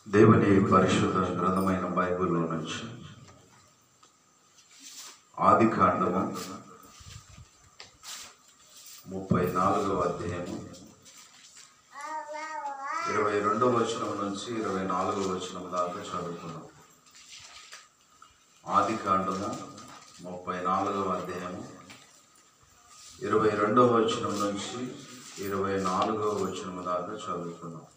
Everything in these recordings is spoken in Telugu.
దేవుని పరిశుద్ధ గ్రంథమైన బైబిల్లో నుంచి ఆదికాండము 34వ అధ్యాయము 22వ వచనం నుంచి 24వ వచనం దాకా చదువుకున్నాం. ఆదికాండము 34వ అధ్యాయము 22వ వచనం నుంచి 24వ వచనం దాకా చదువుకున్నాం.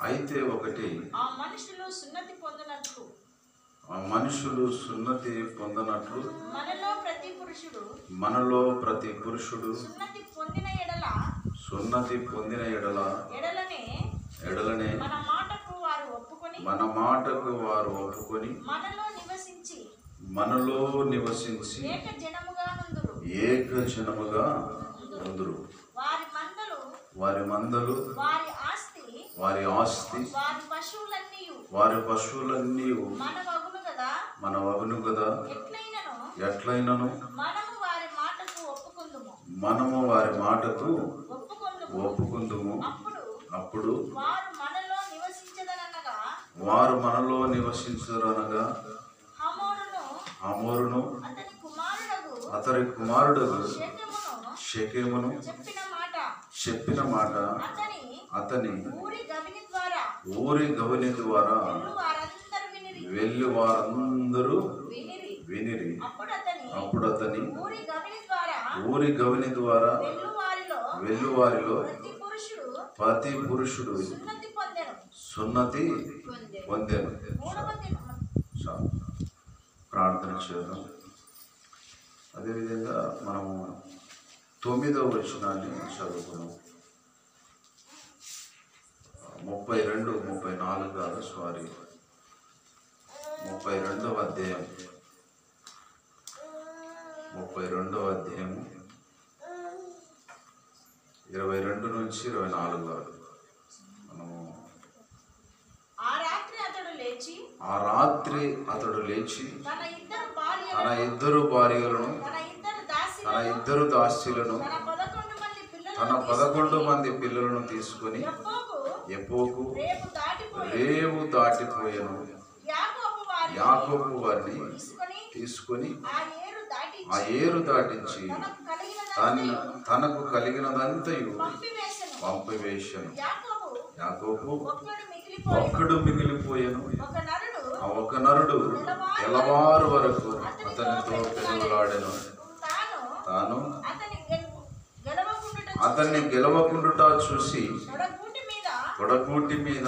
అయితే ఒకటి ఆ మనుషులు సున్నతి పొందనట్లు మనలో ప్రతి పురుషుడు సున్నతి పొందిన ఎడలనే మన మాటకు వారు ఒప్పుకొని మనలో నివసించి ఏక జనముగా నుందురు. వారి మందలు వారి ఆస్తి వారి పశువులన్నీ మన వగును కదా. ఎట్లయినను మనము వారి మాటకు ఒప్పుకుందుము. అప్పుడు వారు మనలో నివసించరనగా హమోరును అతని కుమారుడు షెకెమును చెప్పిన మాట అతని ఊరి గవిని ద్వారా వెళ్ళి వారందరూ వినిరి. అప్పుడు అతని ఊరి గవిని ద్వారా వెళ్ళు వారిలో ప్రతి పురుషుడు సున్నతి పొందెను. ప్రార్థన చేద్దాం. అదేవిధంగా మనము 9వ వచనాన్ని చదువుకున్నాం. 32వ అధ్యాయం 22 నుంచి 24 వరకు మనము ఆ రాత్రి అతడు లేచి తన ఇద్దరు భార్యలను తన ఇద్దరు దాసీలను తన 11 మంది పిల్లలను తీసుకొని ఎప్పోకు రేవు దాటిపోయాను. యాకోబు వారిని తీసుకొని ఆ ఏరు దాటించి తనకు కలిగినదంతయు పంపివేశాను. యాకోబు ఒక్కడు మిగిలిపోయాను. ఆ ఒక నరుడు తెల్లవారు వరకు అతనితో పెనుగులాడెను. తాను అతన్ని గెలవకుండుట చూసి తొడగూటి మీద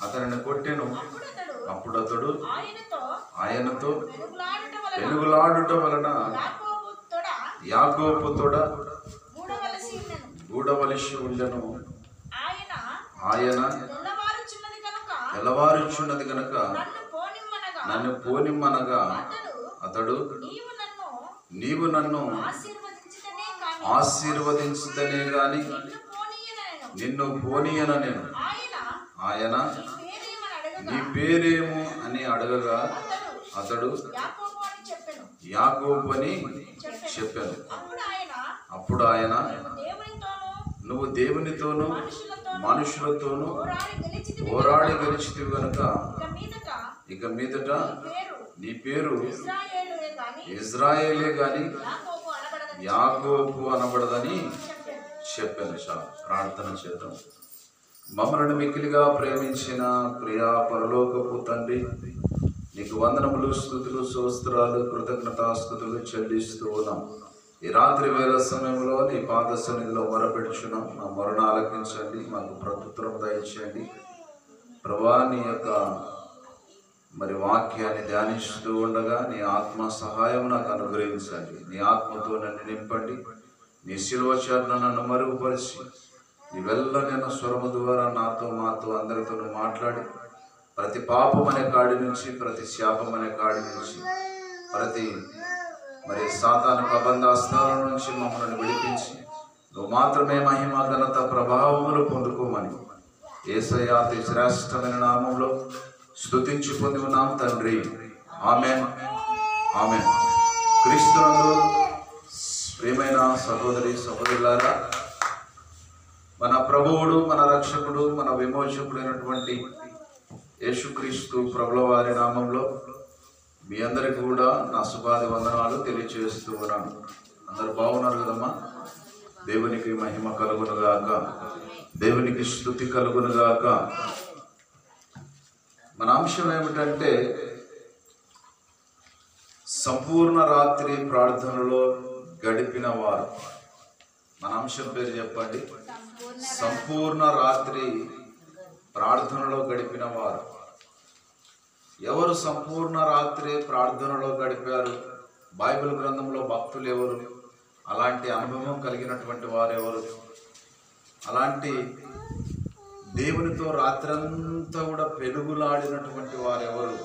అతనిని కొట్టెను. అప్పుడు అతడు ఆయనతో పెనుగులాడుట వలన యాకోబు తొడ గూడవలసి ఉండెను. ఆయన తెల్లవారుచున్నది గనుక నన్ను పోనిమ్మనగా అతడు నీవు నన్ను ఆశీర్వదించుతనే గాని నిన్ను పోనీయన నేను. ఆయన నీ పేరేమో అని అడగగా అతడు యాకోబు అని చెప్పాను. అప్పుడు ఆయన నువ్వు దేవునితోనూ మనుషులతోనూ పోరాడి గెలిచితివి గనుక ఇక మీదట నీ పేరు ఇజ్రాయేలే గాని యాకోబు అనబడదని చెప్పాను. ప్రార్థన చేద్దాం. మమ్మల్ని మిక్కిలిగా ప్రేమించిన ప్రియా పరలోకపు తండ్రి, నీకు వందనములు, స్తుతులు, స్తోత్రాలు, కృతజ్ఞతాస్తుతులు చెల్లిస్తూ ఉన్నాం. ఈ రాత్రి వేళ సమయంలో నీ పాద సన్నిధిలో మొరపెడుచున్నాం. మా మొరను ఆలకించండి, మాకు ప్రత్యుత్తరం దయచేయండి. ప్రభువా, నీ యొక్క వాక్యాన్ని ధ్యానిస్తూ ఉండగా నీ ఆత్మ సహాయం నాకు అనుగ్రహించండి. నీ ఆత్మతో నన్ను నింపండి. నీ శిలువ చాటున నన్ను మరుగుపరిచి నీ వెళ్ళనిన స్వరము ద్వారా నాతో మాతో అందరితో మాట్లాడి ప్రతి పాపం అనే కాడి నుంచి, ప్రతి శాపం అనే కాడి నుంచి, ప్రతి సాతాను ప్రబంధాస్తాల నుంచి మమ్మల్ని విడిపించి నువ్వు మాత్రమే మహిమ ఘనత ప్రభావములు పొందుకోమని యేసయ్య అతి శ్రేష్టమైన నామంలో స్తుతించి పొంది ఉన్నాం తండ్రి. ఆమేన్. ఆమేన్. క్రీస్తునందు ప్రియమైన సహోదరి సహోదరులారా, మన ప్రభువుడు, మన రక్షకుడు, మన విమోచకుడైనటువంటి యేసుక్రీస్తు ప్రభుల వారి నామంలో మీ అందరికీ కూడా నా శుభాది వందనాలు తెలియచేస్తూ ఉన్నాను. అందరు బాగున్నారు కదమ్మా? దేవునికి మహిమ కలుగునుగాక, దేవునికి స్తుతి కలుగునుగాక. మన అంశం ఏమిటంటే సంపూర్ణ రాత్రి ప్రార్థనలో గడిపిన వారు. మన అంశం పేరు చెప్పండి. సంపూర్ణ రాత్రి ప్రార్థనలో గడిపిన వారు. ఎవరు సంపూర్ణ రాత్రి ప్రార్థనలో గడిపారు? బైబిల్ గ్రంథంలో భక్తులు ఎవరు? అలాంటి అనుభవం కలిగినటువంటి వారు ఎవరు? అలాంటి దేవునితో రాత్రంతా కూడా పెనుగులాడినటువంటి వారు ఎవరు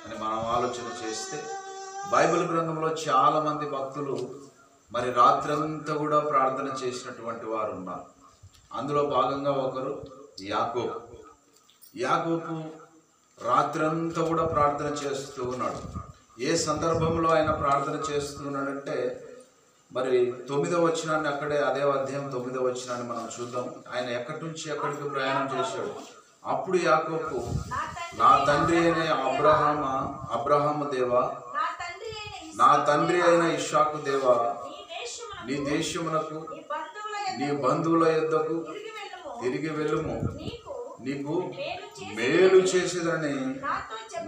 అని మనం ఆలోచన చేస్తే, బైబిల్ గ్రంథంలో చాలా మంది భక్తులు మరి రాత్రంతా కూడా ప్రార్థన చేసినటువంటి వారు ఉన్నారు. అందులో భాగంగా ఒకరు యాకోబు. యాకోబు రాత్రంతా కూడా ప్రార్థన చేస్తూ ఉన్నాడు. ఏ సందర్భంలో ఆయన ప్రార్థన చేస్తున్నాడంటే, మరి 9వ వచనాన్ని అక్కడే అదే అధ్యాయం 9వ వచనాన్ని మనం చూద్దాం. ఆయన ఎక్కడి నుంచి ఎక్కడికి ప్రయాణం చేశాడు. అప్పుడు యాకోబు, నా తండ్రి అయిన అబ్రహాము దేవా, నా తండ్రి అయిన ఇస్సాకు దేవా, నీ దేశమునకు నీ బంధువుల యొద్దకు తిరిగి వెళ్ళుము, నీకు మేలు చేసేదని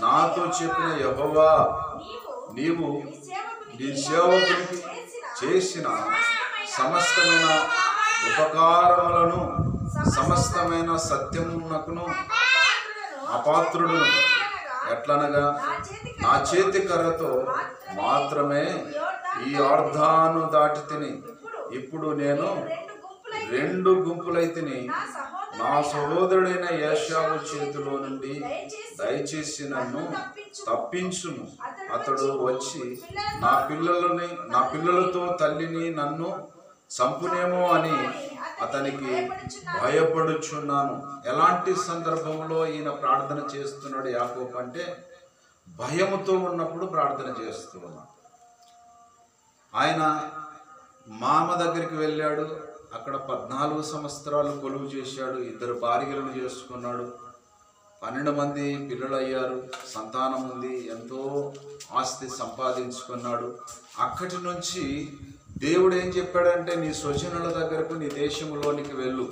నాతో చెప్పిన యెహోవా, నీవు నీ సేవకునికి చేసిన సమస్తమైన ఉపకారములను సమస్తమైన సత్యమునకును అపాత్రుడును. ఎట్లనగా నా చేతి కర్రతో మాత్రమే ఈ యోర్దాను దాటి తిని, ఇప్పుడు నేను 2 గుంపులైతిని. నా సహోదరుడైన ఏశావు చేతిలో నుండి దయచేసి నన్ను తప్పించుము. అతడు వచ్చి నా పిల్లలతో తల్లిని నన్ను చంపునేమో అని అతనికి భయపడుచున్నాను. ఎలాంటి సందర్భంలో ఈయన ప్రార్థన చేస్తున్నాడు యాకోబు అంటే, భయముతో ఉన్నప్పుడు ప్రార్థన చేస్తున్నాడు. ఆయన మామ దగ్గరికి వెళ్ళాడు. అక్కడ 14 సంవత్సరాలు కొలువు చేశాడు. 2 భార్యలను చేసుకున్నాడు. 12 మంది పిల్లలు అయ్యారు. సంతానం ఉంది. ఎంతో ఆస్తి సంపాదించుకున్నాడు. అక్కడి నుంచి దేవుడు ఏం చెప్పాడంటే, నీ స్వజనుల దగ్గరకు, నీ దేశంలోనికి వెళ్ళు,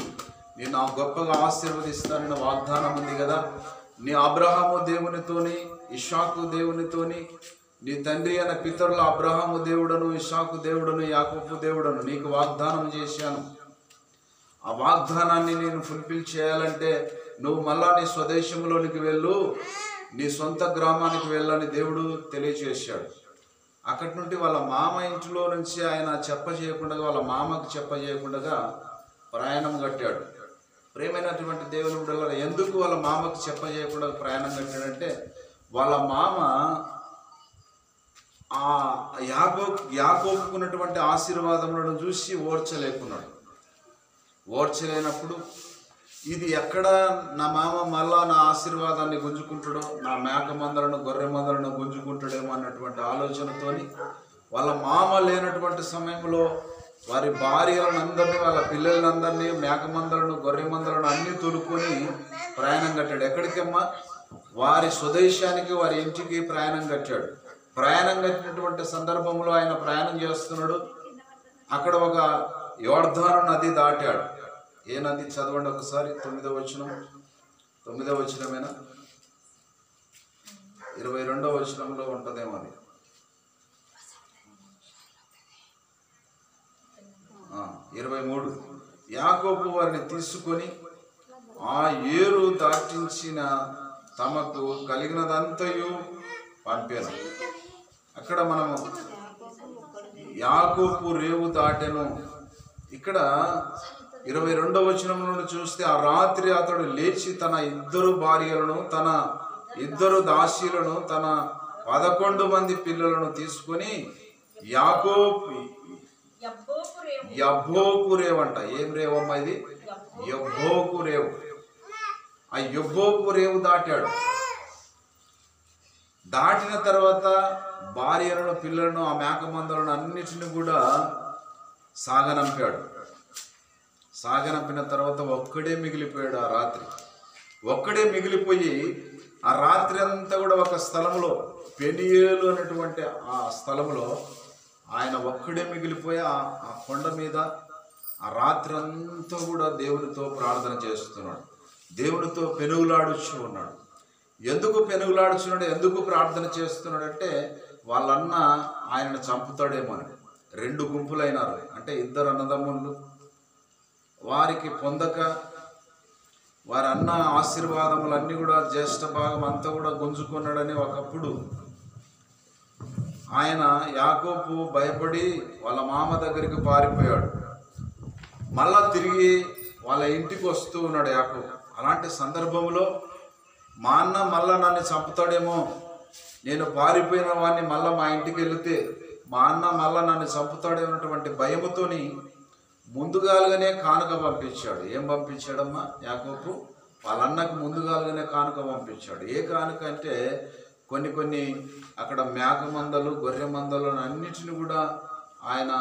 నేను గొప్పగా ఆశీర్వదిస్తానని వాగ్దానం ఉంది కదా. నీ అబ్రహాము దేవునితోని, ఇస్సాకు దేవునితోని, నీ తండ్రి అయిన పితరుల అబ్రహాము దేవుడను, ఇస్సాకు దేవుడను, యాకోబు దేవుడను నీకు వాగ్దానం చేశాను. ఆ వాగ్దానాన్ని నేను ఫుల్ఫిల్ చేయాలంటే నువ్వు మళ్ళా నీ స్వదేశంలోనికి వెళ్ళు, నీ సొంత గ్రామానికి వెళ్ళని దేవుడు తెలియచేశాడు. అక్కడి నుండి వాళ్ళ మామ ఇంట్లో నుంచి ఆయన చెప్పజేయకుండా, వాళ్ళ మామకు చెప్పజేయకుండా ప్రయాణం కట్టాడు. ప్రేమైనటువంటి దేవుని బిడ్డలారా, ఎందుకు వాళ్ళ మామకు చెప్పజేయకుండా ప్రయాణం కట్టాడంటే, వాళ్ళ మామ ఆ యాకోబుకున్నటువంటి ఆశీర్వాదములను చూసి ఓర్చలేనప్పుడు, ఇది ఎక్కడ నా మామ మళ్ళా నా ఆశీర్వాదాన్ని గుంజుకుంటాడో, నా మేక మందలను గొర్రె మందలను గుంజుకుంటాడేమో అన్నటువంటి ఆలోచనతోని వాళ్ళ మామ లేనటువంటి సమయంలో వారి భార్యలందరినీ, వాళ్ళ పిల్లలందరినీ, మేక మందలను గొర్రె మందలను అన్నీ తోలుకొని ప్రయాణం కట్టాడు. ఎక్కడికమ్మా? వారి స్వదేశానికి, వారి ఇంటికి ప్రయాణం కట్టాడు. ప్రయాణం కట్టినటువంటి సందర్భంలో ఆయన ప్రయాణం చేస్తున్నాడు. అక్కడ ఒక యోర్దాను నది దాటాడు. ఏ నది? చదవండి ఒకసారి. 9వ వచనం. 9వ వచనమేనా? 22వ వచనంలో ఉంటుందేమో అది. 23. యాకోబు వారిని తీసుకొని ఆ ఏరు దాటించిన తమకు కలిగినదంతయు పంపాను. అక్కడ మనము యాకోబు రేవు దాటెను. ఇక్కడ 22వ వచనం నుండి చూస్తే, ఆ రాత్రి అతడు లేచి తన 2 భార్యలను, తన 2 దాసీలను, తన 11 మంది పిల్లలను తీసుకొని యబ్బోకు రేవు అంట. ఏం రేవమ్మా ఇది? యబ్బోకు రేవు. ఆ యబ్బోకు రేవు దాటాడు. దాటిన తర్వాత భార్యలను, పిల్లలను, ఆ మేక మందలను అన్నిటిని కూడా సాగనంపాడు. సాగనంపిన తర్వాత ఒక్కడే మిగిలిపోయాడు. ఆ రాత్రి ఒక్కడే మిగిలిపోయి ఆ రాత్రి అంతా కూడా ఒక స్థలంలో, పెనియేలు అనేటువంటి ఆ స్థలంలో ఆయన ఒక్కడే మిగిలిపోయి ఆ కొండ మీద ఆ రాత్రి అంతా కూడా దేవునితో ప్రార్థన చేస్తున్నాడు. దేవునితో పెనుగులాడుచు ఉన్నాడు. ఎందుకు పెనుగులాడుచున్నాడు, ఎందుకు ప్రార్థన చేస్తున్నాడంటే వాళ్ళన్న ఆయనను చంపుతాడేమో అని. 2 గుంపులైనారు. అంటే 2 అన్నదమ్ముళ్ళు. వారికి పొందక వారి అన్న ఆశీర్వాదములన్నీ కూడా జ్యేష్ఠ భాగం అంతా కూడా గుంజుకున్నాడని ఒకప్పుడు ఆయన యాకోబు భయపడి వాళ్ళ మామ దగ్గరికి పారిపోయాడు. మళ్ళా తిరిగి వాళ్ళ ఇంటికి వస్తూ ఉన్నాడు యాకోబు. అలాంటి సందర్భంలో మా అన్న మళ్ళా నన్ను చంపుతాడేమో, నేను పారిపోయిన వాడిని మళ్ళీ మా ఇంటికి వెళితే మా అన్న మళ్ళా నన్ను చంపుతాడేమన్నటువంటి భయముతోని ముందుగాలుగానే కానుక పంపించాడు. ఏం పంపించాడమ్మా యాకోబు? వాళ్ళ అన్నకు ముందుగాలుగానే కానుక పంపించాడు. ఏ కానుక అంటే కొన్ని అక్కడ మేక మందలు, గొర్రె మందలు అన్నిటిని కూడా ఆయన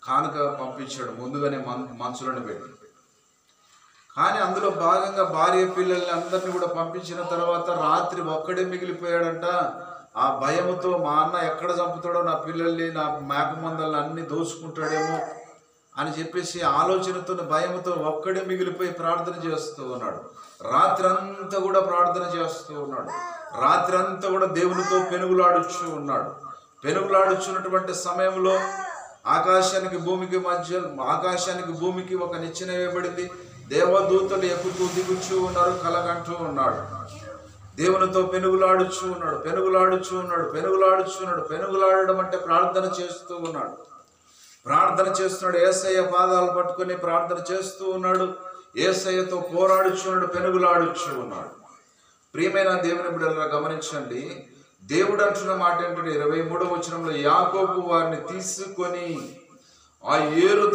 కానుక పంపించాడు ముందుగానే మనుషులను పెట్టి. కానీ అందులో భాగంగా భార్య, పిల్లల్ని అందరినీ కూడా పంపించిన తర్వాత రాత్రి ఒక్కడే మిగిలిపోయాడంట. ఆ భయముతో మా అన్న ఎక్కడ చంపుతాడో, నా పిల్లల్ని, నా మేక మందల్ని అన్ని దోచుకుంటాడేమో అని చెప్పేసి ఆలోచనతో, భయంతో ఒక్కడే మిగిలిపోయి ప్రార్థన చేస్తూ ఉన్నాడు. రాత్రి అంతా కూడా ప్రార్థన చేస్తూ ఉన్నాడు. రాత్రి అంతా కూడా దేవునితో పెనుగులాడుచు ఉన్నాడు. పెనుగులాడుచున్నటువంటి సమయంలో ఆకాశానికి భూమికి ఒక నిచ్చెన వేయబడింది. దేవదూతలు ఎక్కుతూ దిగుచూ ఉన్నారు, కలగంటూ ఉన్నాడు. దేవునితో పెనుగులాడుచూ ఉన్నాడు. పెనుగులాడడం అంటే ప్రార్థన చేస్తూ ఉన్నాడు. యేసయ్య పాదాలు పట్టుకొని ప్రార్థన చేస్తూ ఉన్నాడు. యేసయ్యతో పోరాడుచున్నాడు, పెనుగులాడుచూ ఉన్నాడు. ప్రియమైన దేవుని బిడ్డలారా గమనించండి. దేవుడు అంటున్న మాట ఏంటంటే 23వ వచనంలో, యాకోబు వారిని తీసుకొని ఆ ఏరు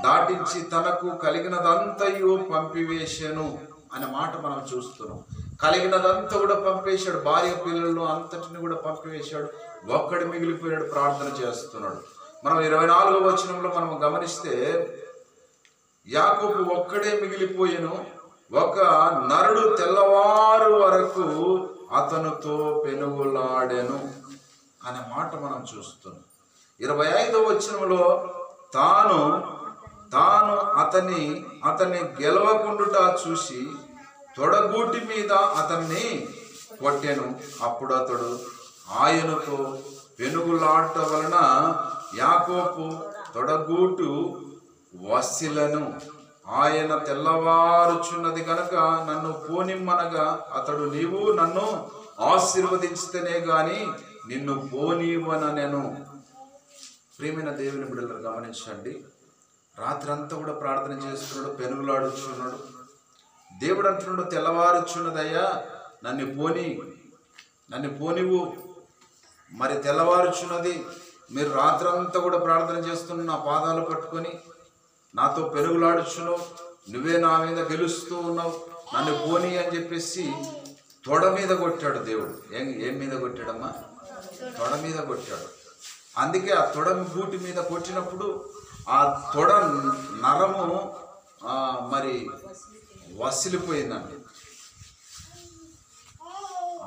దాటించి తనకు కలిగినదంతయు పంపివేశాను అనే మాట మనం చూస్తున్నాం. కలిగినదంతా కూడా పంపేశాడు. భార్య, పిల్లలను అంతటిని కూడా పంపివేశాడు. ఒక్కడు మిగిలిపోయాడు, ప్రార్థన చేస్తున్నాడు. మనం 24వ వచనంలో మనం గమనిస్తే యాకోబు ఒక్కడే మిగిలిపోయాను, ఒక నరుడు తెల్లవారు వరకు అతనితో పెనుగులాడెను అనే మాట మనం చూస్తున్నాం. 25వ వచనంలో తాను అతన్ని గెలవకుండుట చూసి తొడగూటి మీద అతన్ని కొట్టెను. అప్పుడు అతడు ఆయనతో పెనుగులాట వలన యాకోబు తొడగూటు వసిలను. ఆయన తెల్లవారుచున్నది కనుక నన్ను పోనిమ్మనగా అతడు, నీవు నన్ను ఆశీర్వదించితేనే గాని నిన్ను పోనివ్వనెను. ప్రియమైన దేవుని బిడ్డలు గమనించండి. రాత్రి అంతా కూడా ప్రార్థన చేస్తున్నాడు, పెనుగులాడుచున్నాడు. దేవుడు అంటున్నాడు, తెల్లవారుచున్నదయ్యా, నన్ను పోనివ్వు. మరి తెల్లవారుచున్నది, మీరు రాత్రంతా కూడా ప్రార్థన చేస్తున్న నా పాదాలు పట్టుకొని నాతో పెనుగులాడుచున్నావు, నువ్వే నా మీద గెలుస్తూ ఉన్నావు, నన్ను పోనీ అని చెప్పేసి తొడ మీద కొట్టాడు దేవుడు. ఏం మీద కొట్టాడమ్మా? తొడ మీద కొట్టాడు. అందుకే ఆ తొడ గూటి మీద కొట్టినప్పుడు ఆ తొడ నరము మరి వసిలిపోయిందండి.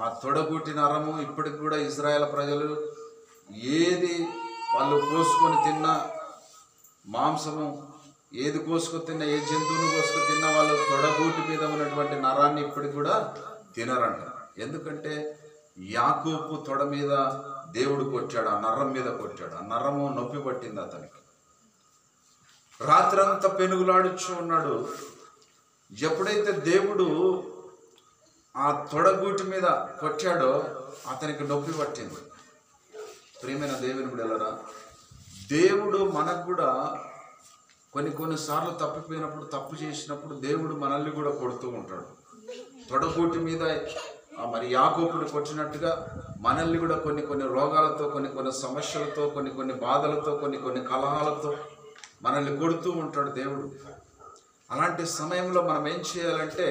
ఆ తొడగూటి నరము ఇప్పటికి కూడా ఇజ్రాయెల్ ప్రజలు ఏది వాళ్ళు కోసుకొని తిన్నా, మాంసము ఏది కోసుకొని తిన్నా, ఏ జంతువును కోసుకొని తిన్నా వాళ్ళు తొడగూటి మీద ఉన్నటువంటి నరాన్ని ఇప్పటికి కూడా తినరంట. ఎందుకంటే యాకోబు తొడ మీద దేవుడు కొట్టాడు, ఆ నరం మీద కొట్టాడు. ఆ నరము నొప్పి పట్టింది అతనికి. రాత్రంతా పెనుగులాడుచు ఉన్నాడు. ఎప్పుడైతే దేవుడు ఆ తొడగూటి మీద కొట్టాడో అతనికి నొప్పి పట్టింది. ప్రియమైన దేవుని బిడ్డలారా, దేవుడు మనకు కూడా కొన్నిసార్లు తప్పిపోయినప్పుడు, తప్పు చేసినప్పుడు దేవుడు మనల్ని కూడా కొడుతూ ఉంటాడు. తొడగూటి మీద మరి యాకోబుని కొట్టినట్టుగా మనల్ని కూడా కొన్ని రోగాలతో, కొన్ని సమస్యలతో, కొన్ని బాధలతో, కొన్ని కలహాలతో మనల్ని కొడుతూ ఉంటాడు దేవుడు. అలాంటి సమయంలో మనం ఏం చేయాలంటే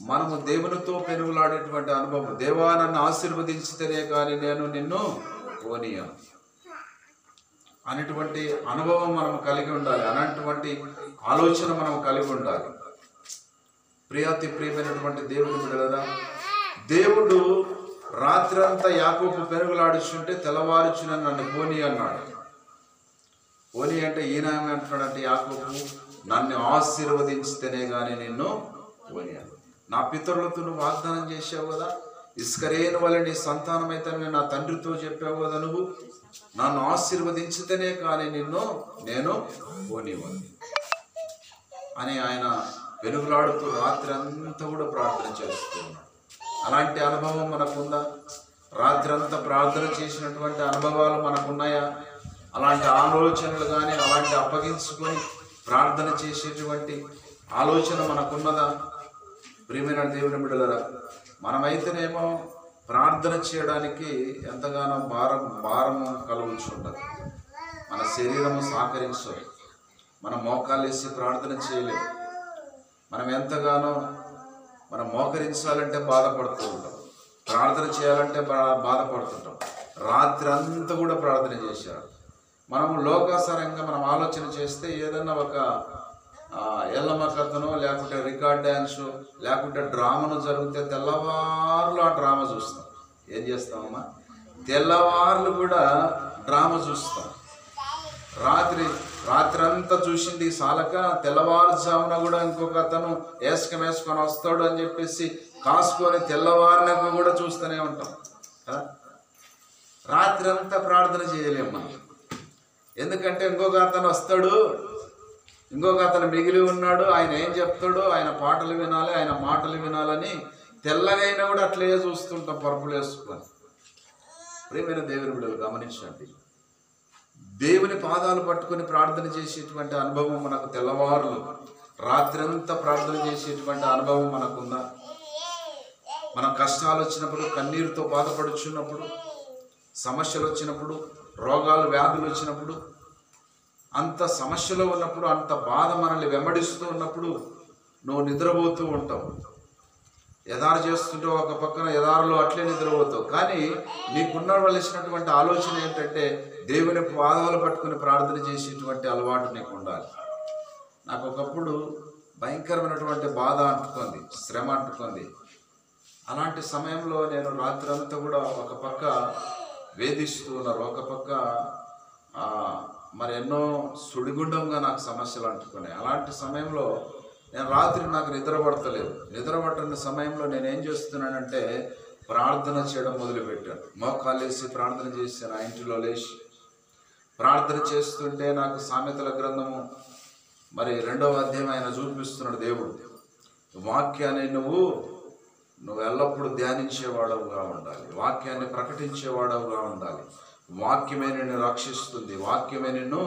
మనము దేవునితో పెనుగులాడేటువంటి అనుభవం. దేవా నన్ను ఆశీర్వదించితేనే కానీ నేను నిన్ను పోనీయను అనేటువంటి అనుభవం మనం కలిగి ఉండాలి. అనేటువంటి ఆలోచన మనం కలిగి ఉండాలి. ప్రియమైనటువంటి దేవుని బిడ్డలారా, దేవుడు రాత్రి అంతా యాకోబు పెనుగులాడుచుంటే తెల్లవారుచున నన్ను పోనీ అన్నాడు. పోనీ అంటే ఈయన ఏమంటున్నాడంటే, యాకోబు నన్ను ఆశీర్వదించితేనే కానీ నిన్ను పోనీ అన్నాడు. నా పితరులతో నువ్వు వాగ్దానం చేసావు కదా, ఇస్కరేను వల్ల నీ సంతానం అయితే నా తండ్రితో చెప్పావు కదా, నువ్వు నన్ను ఆశీర్వదించితేనే కానీ నేను పోనివ్వను అని ఆయన వెలుగులాడుతూ రాత్రి అంతా కూడా ప్రార్థన చేస్తున్నాడు. అలాంటి అనుభవం మనకుందా? రాత్రి అంతా ప్రార్థన చేసినటువంటి అనుభవాలు మనకున్నాయా? అలాంటి ఆలోచనలు కానీ అలాంటి అప్పగించుకొని ప్రార్థన చేసేటువంటి ఆలోచన మనకున్నదా? ప్రియమైన దేవుని బిడ్డలారా, మనమైతేనేమో ప్రార్థన చేయడానికి ఎంతగానో భారము కలుగుతుంటుంది. మన శరీరము సహకరించదు. మనం మోకాలు వేసి ప్రార్థన చేయలేము. మనం ఎంతగానో మనం మోకరించాలంటే బాధపడుతూ ఉంటాం, ప్రార్థన చేయాలంటే బాధపడుతుంటాం. రాత్రి అంతా కూడా ప్రార్థన చేశారు. మనము లోకాసారంగా మనం ఆలోచన చేస్తే ఏదన్నా ఒక ఎల్లమ్మ కథనో లేకుంటే రికార్డ్ డ్యాన్సు లేకుంటే డ్రామాను జరిగితే తెల్లవారులు ఆ డ్రామా చూస్తాం. ఏం చేస్తామమ్మా? తెల్లవారులు కూడా డ్రామా చూస్తాం. రాత్రి అంతా చూసింది సాలక తెల్లవారుజామున కూడా ఇంకొక అతను వేసుకొని వస్తాడు అని చెప్పేసి కాసుకొని తెల్లవారులకు కూడా చూస్తూనే ఉంటాం కదా. రాత్రి అంతా ప్రార్థన చేయలేము మనం. ఎందుకంటే ఇంకొక అతను వస్తాడు, ఇంకొక అతను మిగిలి ఉన్నాడు, ఆయన ఏం చెప్తాడు, ఆయన పాటలు వినాలి, ఆయన మాటలు వినాలని తెల్లగైనా కూడా అట్లే చూస్తుంటాం పరుపులు వేసుకొని. ప్రియమైన దేవుని బిడ్డలు గమనించండి, దేవుని పాదాలు పట్టుకొని ప్రార్థన చేసేటువంటి అనుభవం మనకు తెల్లవారులు రాత్రి అంతా ప్రార్థన చేసేటువంటి అనుభవం మనకుందా? మన కష్టాలు వచ్చినప్పుడు, కన్నీరుతో బాధపడుచున్నప్పుడు, సమస్యలు వచ్చినప్పుడు, రోగాలు వ్యాధులు వచ్చినప్పుడు, అంత సమస్యలో ఉన్నప్పుడు, అంత బాధ మనల్ని వెంబడిస్తూ ఉన్నప్పుడు నువ్వు నిద్రపోతూ ఉంటావు. ఎదారు చేస్తుంటే ఒక పక్కన ఎదారులో అట్లే నిద్రపోతావు. కానీ నీకున్నవలసినటువంటి ఆలోచన ఏంటంటే దేవుని పాదాలు పట్టుకుని ప్రార్థన చేసేటువంటి అలవాటు నీకు ఉండాలి. నాకు ఒకప్పుడు భయంకరమైనటువంటి బాధ అంటుకుంది, శ్రమ అంటుకుంది. అలాంటి సమయంలో నేను రాత్రి అంతా కూడా ఒక పక్క వేధిస్తూ ఉన్నారు, ఒక పక్క మరి ఎన్నో సుడిగుండంగా నాకు సమస్యలు అంటుకున్నాయి. అలాంటి సమయంలో నేను రాత్రి నాకు నిద్ర పట్టని సమయంలో నేనేం చేస్తున్నానంటే ప్రార్థన చేయడం మొదలుపెట్టాను. మోకాలు వేసి ప్రార్థన చేశాను. ఆ ఇంటిలో లేచి ప్రార్థన చేస్తుంటే నాకు సామెతల గ్రంథము మరి 2వ అధ్యాయం ఆయన చూపిస్తున్నాడు. దేవుడు వాక్యాన్ని నువ్వు ఎల్లప్పుడూ ధ్యానించేవాడవుగా ఉండాలి, వాక్యాన్ని ప్రకటించేవాడవుగా ఉండాలి. వాక్యమే నిన్ను రక్షిస్తుంది, వాక్యమే నిన్ను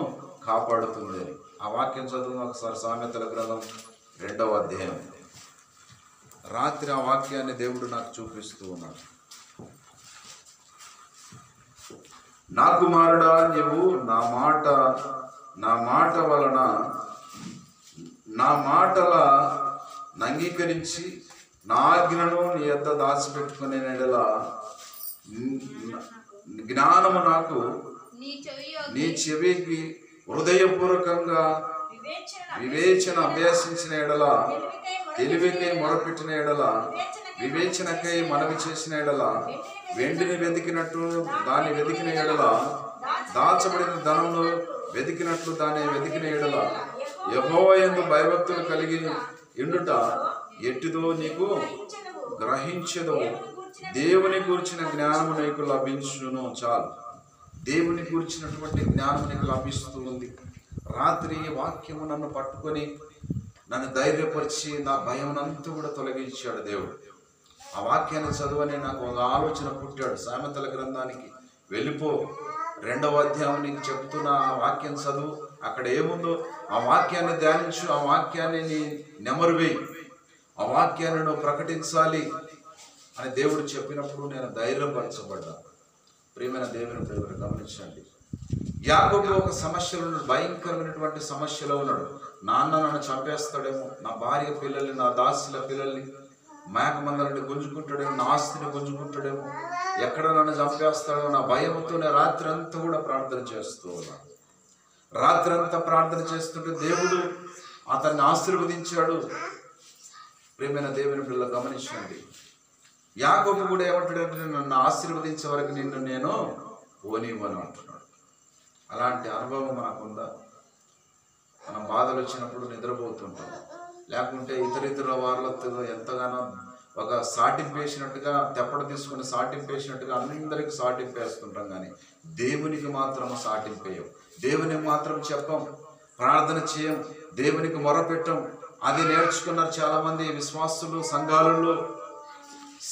కాపాడుతుంది అని. ఆ వాక్యం చదువు ఒకసారి. సామెతల గ్రంథం 2వ అధ్యాయం. రాత్రి ఆ వాక్యాన్ని దేవుడు నాకు చూపిస్తూ ఉన్నాడు. నా కుమారుడా, నీవు నా మాట వలన నా మాటల అంగీకరించి నా ఆజ్ఞను నీ యొద్ద దాచిపెట్టుకునే ఎడల జ్ఞానము నాకు నీ చెవికి హృదయపూర్వకంగా వివేచన అభ్యాసించిన ఎడల, తెలివికై మొరపెట్టిన ఎడల, వివేచనకై మనవి చేసిన ఎడల, వెండిని వెతికినట్టు దాన్ని వెతికిన ఎడల, దాచబడిన ధనమును వెతికినట్లు దాన్ని వెతికిన ఎడల, యెహోవా యందు భయభక్తులు కలిగి ఎండుట ఎట్టిదో నీకు గ్రహించదు. దేవుని గూర్చిన జ్ఞానము నీకు లభించును. చాలు, దేవుని గూర్చినటువంటి జ్ఞానం నీకు లభిస్తూ ఉంది. రాత్రి వాక్యము నన్ను పట్టుకొని నన్ను ధైర్యపరిచి నా భయమునంతా కూడా తొలగించాడు దేవుడు. ఆ వాక్యాన్ని చదువని నాకు ఒక ఆలోచన పుట్టాడు. సామెతల గ్రంథానికి వెళ్ళిపో, 2వ అధ్యాయం నీకు చెప్తున్న ఆ వాక్యం చదువు, అక్కడ ఏముందో ఆ వాక్యాన్ని ధ్యానించు, ఆ వాక్యాన్ని నీ నెమరు వేయి, ఆ వాక్యాన్ని నువ్వు ప్రకటించాలి అని దేవుడు చెప్పినప్పుడు నేను ధైర్యపరచబడ్డా. ప్రియమైన దేవుని ప్రేమను గమనించండి. యాకోబు ఒక సమస్యలో ఉన్నాడు, భయంకరమైనటువంటి సమస్యలో ఉన్నాడు. నాన్న నన్ను చంపేస్తాడేమో, నా భార్య పిల్లల్ని, నా దాసుల పిల్లల్ని మేక మందలని గుంజుకుంటాడేమో, నా ఆస్తిని గుంజుకుంటాడేమో, ఎక్కడ నన్ను చంపేస్తాడో నా భయంతోనే రాత్రి అంతా కూడా ప్రార్థన చేస్తూ ఉన్నాడు. రాత్రి అంతా ప్రార్థన చేస్తుంటే దేవుడు అతన్ని ఆశీర్వదించాడు. ప్రియమైన దేవుని పిల్ల గమనించండి, యాకోబు కూడా ఏమంటాడంటే నన్ను ఆశీర్వదించే వరకు నిన్ను నేను పోనివ్వను అంటున్నాడు. అలాంటి అనుభవం మనకుందా? మనం బాధలు వచ్చినప్పుడు నిద్రపోతుంటాం, లేకుంటే ఇతర వాళ్ళతో ఎంతగానో ఒక సాటింపేసినట్టుగా తెప్పడ తీసుకుని సాటింపేసినట్టుగా అందరికి సాటింపేస్తుంటాం, కానీ దేవునికి మాత్రం సాటింపేయం, దేవునికి మాత్రం చెప్పం, ప్రార్థన చేయం, దేవునికి మొరపెట్టం. అది నేర్చుకున్నారు చాలామంది విశ్వాసులు సంఘాలలో.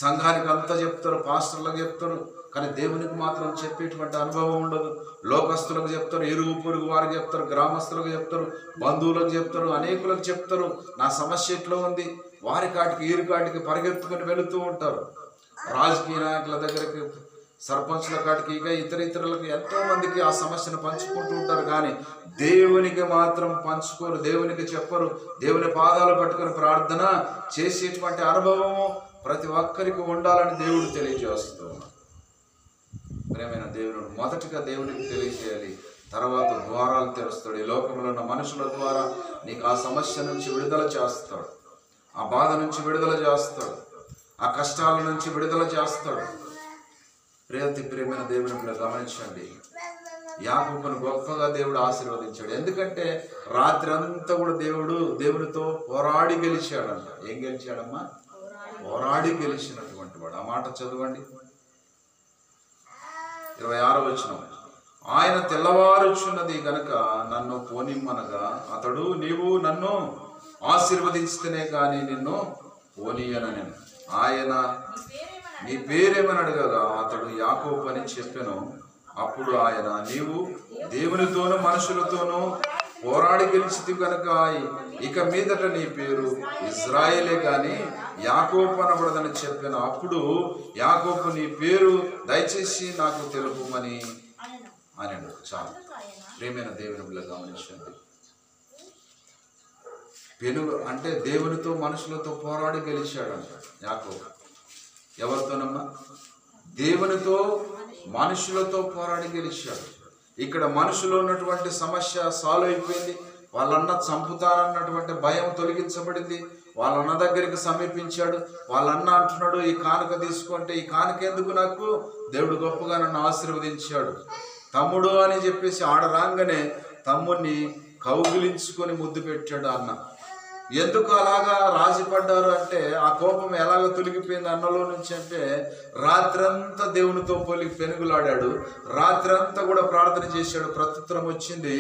సంఘానికి అంతా చెప్తారు, పాస్టర్లకు చెప్తారు, కానీ దేవునికి మాత్రం చెప్పేటువంటి అనుభవం ఉండదు. లోకస్తులకు చెప్తారు, ఇరుగు పొరుగు వారికి చెప్తారు, గ్రామస్తులకు చెప్తారు, బంధువులకు చెప్తారు, అనేకులకు చెప్తారు నా సమస్య ఎట్లా ఉంది. వారి కాటికి ఈరు కాటికి పరిగెత్తుకొని వెళుతూ ఉంటారు. రాజకీయ నాయకుల దగ్గరికి, సర్పంచ్ల కాటికి, ఇక ఇతరులకు ఎంతో మందికి ఆ సమస్యను పంచుకుంటూ ఉంటారు, కానీ దేవునికి మాత్రం పంచుకోరు, దేవునికి చెప్పరు. దేవుని పాదాలు పట్టుకొని ప్రార్థన చేసేటువంటి అనుభవము ప్రతి ఒక్కరికి ఉండాలని దేవుడు తెలియజేస్తూ ఉన్నాడు. ప్రేమైన దేవుడు మొదటిగా దేవునికి తెలియజేయాలి, తర్వాత ద్వారాలు తెరుస్తాడు. ఈ లోకంలో ఉన్న మనుషుల ద్వారా నీకు ఆ సమస్య నుంచి విడుదల చేస్తాడు, ఆ బాధ నుంచి విడుదల చేస్తాడు, ఆ కష్టాల నుంచి విడుదల చేస్తాడు. ప్రియమైన దేవుని కూడా గమనించండి, యాకోబును గొప్పగా దేవుడు ఆశీర్వదించాడు. ఎందుకంటే రాత్రి అంతా కూడా దేవునితో పోరాడి గెలిచాడంట. ఏం గెలిచాడమ్మా? పోరాడి గెలిచినటువంటి వాడు. ఆ మాట చదవండి, 26వ వచనం. ఆయన తెల్లవారుచున్నది గనక నన్ను పోనిమ్మనగా అతడు, నీవు నన్ను ఆశీర్వదించితేనే కానీ నిన్ను పోనీయనని. ఆయన నీ పేరేమని అడగగా అతడు యాకోబు అని చెప్పెను. అప్పుడు ఆయన, నీవు దేవునితోనూ మనుషులతోనూ పోరాడి గెలిచితి కనుక ఇక మీదట నీ పేరు ఇజ్రాయేలే కానీ యాకోబు అనబడదని చెప్పాను. అప్పుడు యాకోబు, నీ పేరు దయచేసి నాకు తెలుపమని అన్నాడు. చాలు. ప్రియమైన దేవుని బిడ్డ గమనించండి, పెనుగు అంటే దేవునితో మనుషులతో పోరాడి గెలిచాడంట యాకోబు. ఎవరితోనమ్మా? దేవునితో మనుషులతో పోరాడి గెలిచాడు. ఇక్కడ మనుషులో ఉన్నటువంటి సమస్య సాల్వ్ అయిపోయింది. వాళ్ళన్న చంపుతారన్నటువంటి భయం తొలగించబడింది. వాళ్ళన్న దగ్గరికి సమీపించాడు. వాళ్ళన్న అంటున్నాడు, ఈ కానుక తీసుకుంటే, ఈ కానుక ఎందుకు నాకు? దేవుడు గొప్పగా నన్ను ఆశీర్వదించాడు తమ్ముడు అని చెప్పేసి ఆడరాగానే తమ్ముడిని కౌగిలించుకొని ముద్దు పెట్టాడు అన్న. ఎందుకు అలాగా రాజీపడ్డారు అంటే, ఆ కోపం ఎలాగ తొలగిపోయింది అన్నలో నుంచి అంటే, రాత్రంతా దేవునితో పెనుగులాడాడు, రాత్రంతా కూడా ప్రార్థన చేశాడు, ప్రత్యుత్తరం వచ్చింది.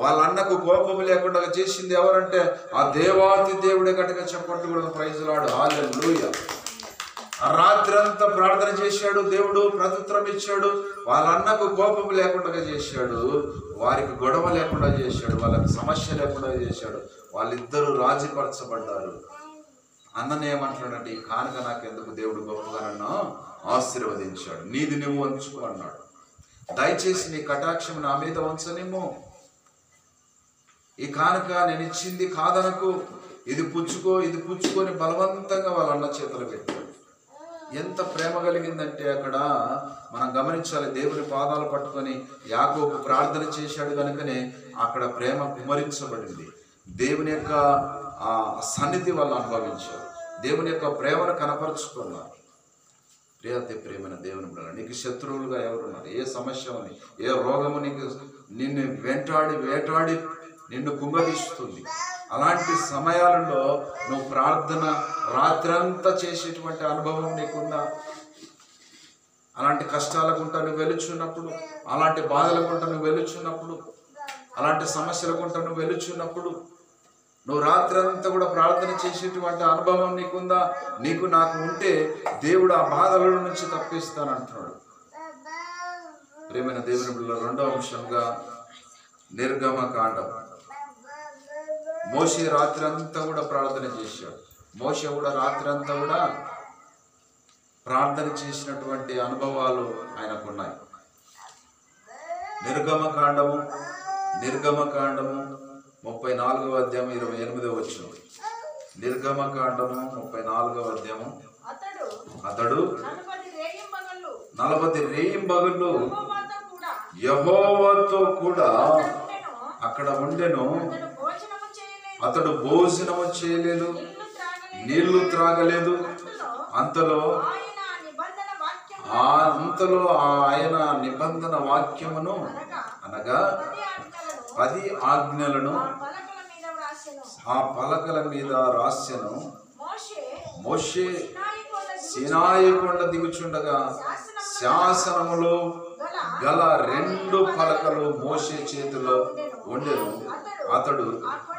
వాళ్ళ అన్నకు కోపం లేకుండా చేసింది ఎవరంటే ఆ దేవాతి దేవుడే. గట్టిగా చెప్పండి కూడా, ప్రైజ్లాడు, హల్లెలూయా. రాత్రంతా ప్రార్థన చేశాడు, దేవుడు ప్రత్యుత్తరం ఇచ్చాడు. వాళ్ళ అన్నకు కోపం లేకుండా చేశాడు, వారికి గొడవ లేకుండా చేశాడు, వాళ్ళకి సమస్య లేకుండా చేశాడు. వాళ్ళిద్దరూ రాజీపరచబడ్డారు. అన్నని ఏమంటున్నాడంటే, ఈ కానుక నాకు ఎందుకు? దేవుడు గొప్పగా నన్ను ఆశీర్వదించాడు, నీది నువ్వు ఉంచుకో అన్నాడు. దయచేసి నీ కటాక్షం నా మీద ఉంచనేమో. ఈ కానుక నేను ఇచ్చింది కాదనకు, ఇది పుచ్చుకో, ఇది పుచ్చుకొని బలవంతంగా వాళ్ళ అన్న చేతులు పెట్టాడు. ఎంత ప్రేమ కలిగిందంటే అక్కడ మనం గమనించాలి. దేవుని పాదాలు పట్టుకొని యాకోబు ప్రార్థన చేశాడు కనుకనే అక్కడ ప్రేమ కుమరించబడింది. దేవుని యొక్క సన్నిధి వాళ్ళు అనుభవించారు, దేవుని యొక్క ప్రేమను కనపరుచుకున్నారు. ప్రియమైన దేవుని బిడ్డలు, నీకు శత్రువులుగా ఎవరున్నారు? ఏ సమస్య ఉంది, ఏ రోగము నిన్ను వేటాడి నిన్ను కుంగదీస్తుంది. అలాంటి సమయాలలో నువ్వు ప్రార్థన రాత్రంతా చేసేటువంటి అనుభవం నీకుందా? అలాంటి కష్టాల గుంట నువ్వు వెలుచున్నప్పుడు, అలాంటి బాధల గుంట నువ్వు వెలుచున్నప్పుడు, అలాంటి సమస్యల గుంట నువ్వు వెలుచున్నప్పుడు నువ్వు రాత్రంతా కూడా ప్రార్థన చేసేటువంటి అనుభవం నీకుందా? నీకు నాకు ఉంటే దేవుడు ఆ బాధల నుంచి తప్పిస్తానంటున్నాడు. ప్రియమైన దేవుని బిడ్డల, రెండవ అంశంగా నిర్గమకాండం. మోషే రాత్రి అంతా కూడా ప్రార్థన చేశాడు. మోషే కూడా రాత్రి అంతా కూడా ప్రార్థన చేసినటువంటి అనుభవాలు ఆయనకున్నాయి. నిర్గమకాండము 34వ అధ్యాయం 28వ వచనం. నిర్గమకాండము 34వ అధ్యాయము. అతడు 40 రేయింబగళ్ళు యెహోవాతో కూడా అక్కడ ఉండెను. అతడు భోజనము చేయలేదు, నీళ్లు త్రాగలేదు. అంతలో ఆయన నిబంధన వాక్యమును అనగా 10 ఆజ్ఞలను ఆ పలకల మీద రాసెను. మోషే సీనాయి కొండ దిగుచుండగా శాసనములు గల 2 పలకలు మోషే చేతిలో ఉండెను. అతడు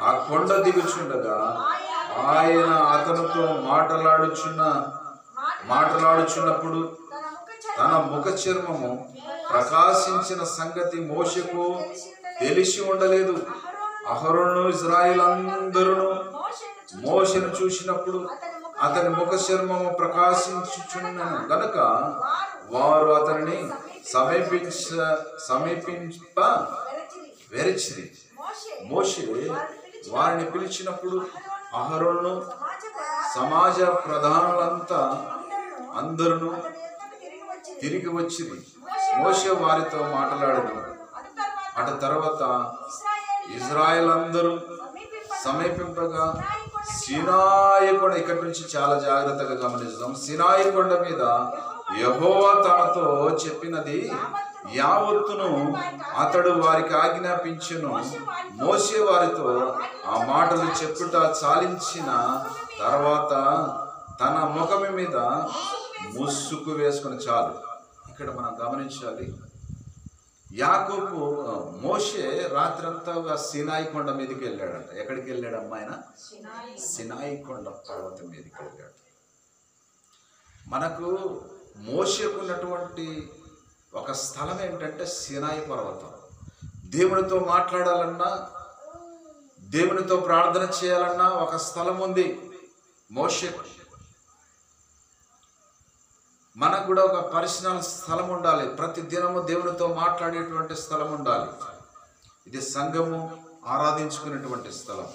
ఆ కొండ దిగుచుండగా ఆయన అతనితో మాట్లాడుచున్నప్పుడు తన ముఖ చర్మము ప్రకాశించిన సంగతి మోషేకు తెలిసి ఉండలేదు. అహరోను ఇశ్రాయేలందరూ మోషేను చూసినప్పుడు అతని ముఖ చర్మము ప్రకాశించుచున్నను గనుక వారు అతనిని సమీపింప వెరచిరి. మోషే వారిని పిలిచినప్పుడు అహరోను సమాజ ప్రధానులంతా అందరూ తిరిగి వచ్చింది. మోషే వారితో మాట్లాడను. అటు తర్వాత ఇశ్రాయేలందరూ సమీపింపగా సీనాయి కొండ, ఇక్కడి నుంచి చాలా జాగ్రత్తగా గమనిస్తాం. సీనాయి కొండ మీద యెహోవా తనతో చెప్పినది యావత్తును అతడు వారికి ఆజ్ఞాపించెను. మోషే వారితో ఆ మాటలు చెప్పుట చాలించిన తర్వాత తన ముఖం మీద ముసుగు వేసుకుని చాలు. ఇక్కడ మనం గమనించాలి, యాకోబు మోషే రాత్రంతా సీనాయి కొండ మీదకి వెళ్ళాడంట. ఎక్కడికి వెళ్ళాడమ్మా ఆయన? సీనాయి కొండ పర్వతం మీదకి వెళ్ళాడు. మనకు మోషేకున్నటువంటి ఒక స్థలం ఏంటంటే సీనాయి పర్వతం. దేవునితో మాట్లాడాలన్నా, దేవునితో ప్రార్థన చేయాలన్నా ఒక స్థలం ఉంది మోషేకు. మనకు కూడా ఒక పర్సనల్ స్థలం ఉండాలి. ప్రతి దినము దేవునితో మాట్లాడేటువంటి స్థలం ఉండాలి. ఇది సంఘము ఆరాధించుకునేటువంటి స్థలం.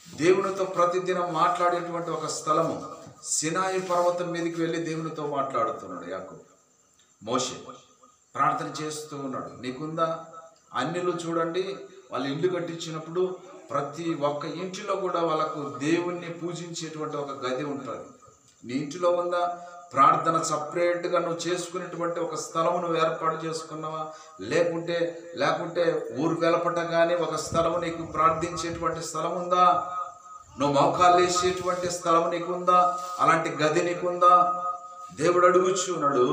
దేవునితో ప్రతిదినం మాట్లాడేటువంటి ఒక స్థలము. సీనాయి పర్వతం మీదకి వెళ్ళి దేవునితో మాట్లాడుతున్నాడు యాకోబు. మోషే ప్రార్థన చేస్తూ ఉన్నాడు. నీకుందా? అన్యులు చూడండి, వాళ్ళు ఇల్లు కట్టించినప్పుడు ప్రతి ఒక్క ఇంటిలో కూడా వాళ్ళకు దేవుణ్ణి పూజించేటువంటి ఒక గది ఉంటుంది. నీ ఇంటిలో ఉందా? ప్రార్థన సపరేట్గా నువ్వు చేసుకునేటువంటి ఒక స్థలం నువ్వు ఏర్పాటు చేసుకున్నావా? లేకుంటే ఊరు వెలపట కానీ ఒక స్థలం నీకు ప్రార్థించేటువంటి స్థలం ఉందా? నువ్వు మోకాళ్ళు వేసేటువంటి స్థలం నీకుందా? అలాంటి గది నీకుందా? దేవుడు అడుగుచున్నాడు.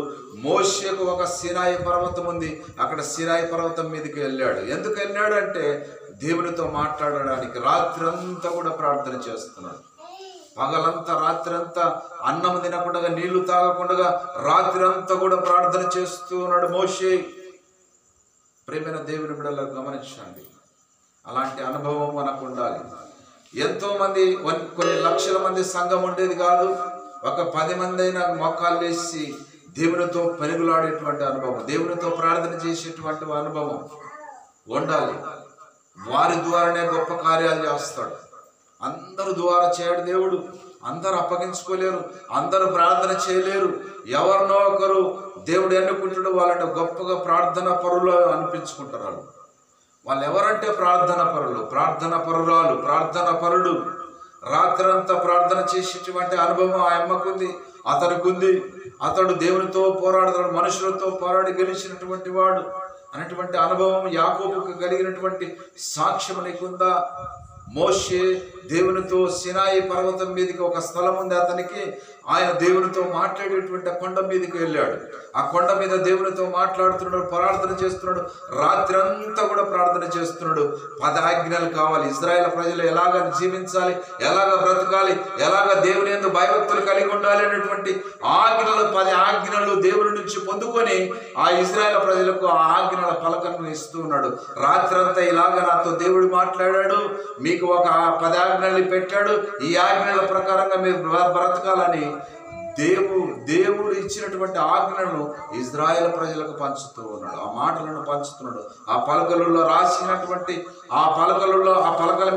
మోషేకు ఒక సీనాయి పర్వతం ఉంది. అక్కడ సీనాయి పర్వతం మీదకి వెళ్ళాడు. ఎందుకు వెళ్ళాడు అంటే దేవునితో మాట్లాడడానికి. రాత్రంతా కూడా ప్రార్థన చేస్తున్నాడు. పగలంతా రాత్రంతా అన్నం తినకుండా, నీళ్లు తాగకుండా రాత్రంతా కూడా ప్రార్థన చేస్తూ ఉన్నాడు మోషే. ప్రేమైన దేవుని బిడ్డలకు గమనించండి, అలాంటి అనుభవం మనకు ఉండాలి. ఎంతో మంది, కొన్ని లక్షల మంది సంఘం ఉండేది కాదు. ఒక 10 మంది అయినా మోకాళ్ళు వేసి దేవునితో పెనుగులాడేటువంటి అనుభవం, దేవునితో ప్రార్థన చేసేటువంటి అనుభవం ఉండాలి. వారి ద్వారానే గొప్ప కార్యాలు చేస్తాడు. అందరూ ద్వారా చేయడు దేవుడు. అందరూ అప్పగించుకోలేరు, అందరూ ప్రార్థన చేయలేరు. ఎవరినో ఒకరు దేవుడు ఎన్నుకుంటాడు. వాళ్ళని గొప్పగా ప్రార్థన పరులు అనిపించుకుంటారు. వాళ్ళు ఎవరంటే ప్రార్థన పరులు, ప్రార్థన పరురాలు, ప్రార్థన పరుడు. రాత్రంతా ప్రార్థన చేసేటువంటి అనుభవం ఆ అమ్మకుంది, అతనికి ఉంది. అతడు దేవునితో పోరాడుతాడు, మనుషులతో పోరాడి గెలిచినటువంటి వాడు అనేటువంటి అనుభవం యాకోబుకు కలిగినటువంటి సాక్ష్యం నీకుందా? మోషే దేవునితో సీనాయి పర్వతం మీదకి ఒక స్థలం ఉంది అతనికి. ఆయన దేవునితో మాట్లాడేటువంటి కొండ మీదకి వెళ్ళాడు. ఆ కొండ మీద దేవునితో మాట్లాడుతున్నాడు, ప్రార్థన చేస్తున్నాడు. రాత్రి అంతా కూడా ప్రార్థన చేస్తున్నాడు. 10 ఆజ్ఞలు కావాలి. ఇశ్రాయేలు ప్రజలు ఎలాగ జీవించాలి, ఎలాగ బ్రతకాలి, ఎలాగ దేవుని యందు భయభక్తులు కలిగి ఉండాలి అనేటువంటి ఆజ్ఞలు, 10 ఆజ్ఞలు దేవుని నుంచి పొందుకొని ఆ ఇశ్రాయేలు ప్రజలకు ఆ ఆజ్ఞల పలకలను ఇస్తూ ఉన్నాడు. రాత్రంతా ఇలాగ నాతో దేవుడు మాట్లాడాడు, మీకు ఒక 10 ఆజ్ఞలు పెట్టాడు, ఈ ఆజ్ఞల ప్రకారంగా మీరు బ్రతకాలని దేవుడు ఇచ్చినటువంటి ఆజ్ఞలను ఇజ్రాయెల్ ప్రజలకు పంచుతూ ఉన్నాడు. ఆ మాటలను పంచుతున్నాడు. ఆ పలకల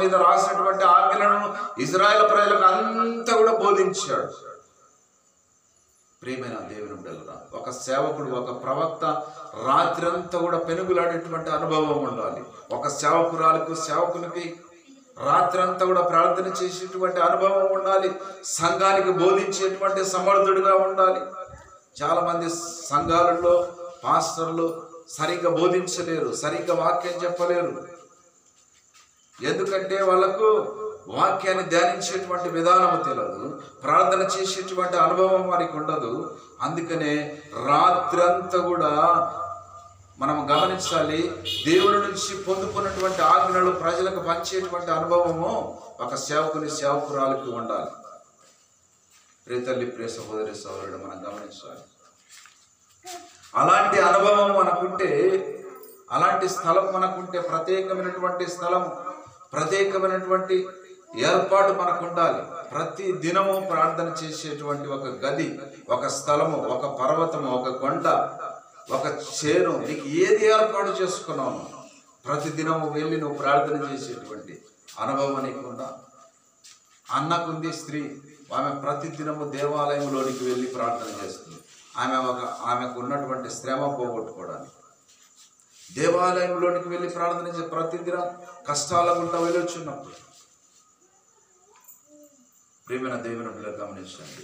మీద రాసినటువంటి ఆజ్ఞలను ఇజ్రాయెల్ ప్రజలకు అంతా కూడా బోధించాడు. ప్రియమైన దేవుని బిడ్డలారా, ఒక సేవకుడు, ఒక ప్రవక్త రాత్రంతా కూడా పెనుగులాడేటువంటి అనుభవం ఉండాలి. ఒక సేవకునికి రాత్రంతా కూడా ప్రార్థన చేసేటువంటి అనుభవం ఉండాలి. సంఘానికి బోధించేటువంటి సమర్థుడిగా ఉండాలి. చాలామంది సంఘాలలో పాస్టర్లు సరిగ్గా బోధించలేరు, సరిగ్గా వాక్యం చెప్పలేరు. ఎందుకంటే వాళ్ళకు వాక్యాన్ని ధ్యానించేటువంటి విధానం తెలియదు, ప్రార్థన చేసేటువంటి అనుభవం వారికి ఉండదు. అందుకనే రాత్రంతా కూడా మనం గమనించాలి, దేవుడి నుంచి పొందుకున్నటువంటి ఆజ్ఞలు ప్రజలకు పంచేటువంటి అనుభవము ఒక సేవకురాలకి ఉండాలి. ప్రియ తల్లి, ప్రియ సహోదరి సహోదరుడు, మనం గమనించాలి. అలాంటి అనుభవం మనకుంటే, అలాంటి స్థలం మనకుంటే, ప్రత్యేకమైనటువంటి స్థలం, ప్రత్యేకమైనటువంటి ఏర్పాటు మనకు ఉండాలి. ప్రతి దినము ప్రార్థన చేసేటువంటి ఒక గది, ఒక స్థలము, ఒక పర్వతము, ఒక కొండ, ఒక చేను, నీకు ఏది ఏర్పాటు చేసుకున్నావు, ప్రతి దినము వెళ్ళి నువ్వు ప్రార్థన చేసేటువంటి అనుభవం నీకుందా? అన్నకుంది స్త్రీ, ఆమె ప్రతి దినము దేవాలయంలోనికి వెళ్ళి ప్రార్థన చేస్తుంది. ఆమెకు ఉన్నటువంటి శ్రమ పోగొట్టుకోవడానికి దేవాలయంలోనికి వెళ్ళి ప్రార్థన చేసి ప్రతిదినం కష్టాల గుండా వెళ్ళొచ్చున్నప్పుడు. ప్రియమైన దేవుని బిడ్డలు గమనించండి.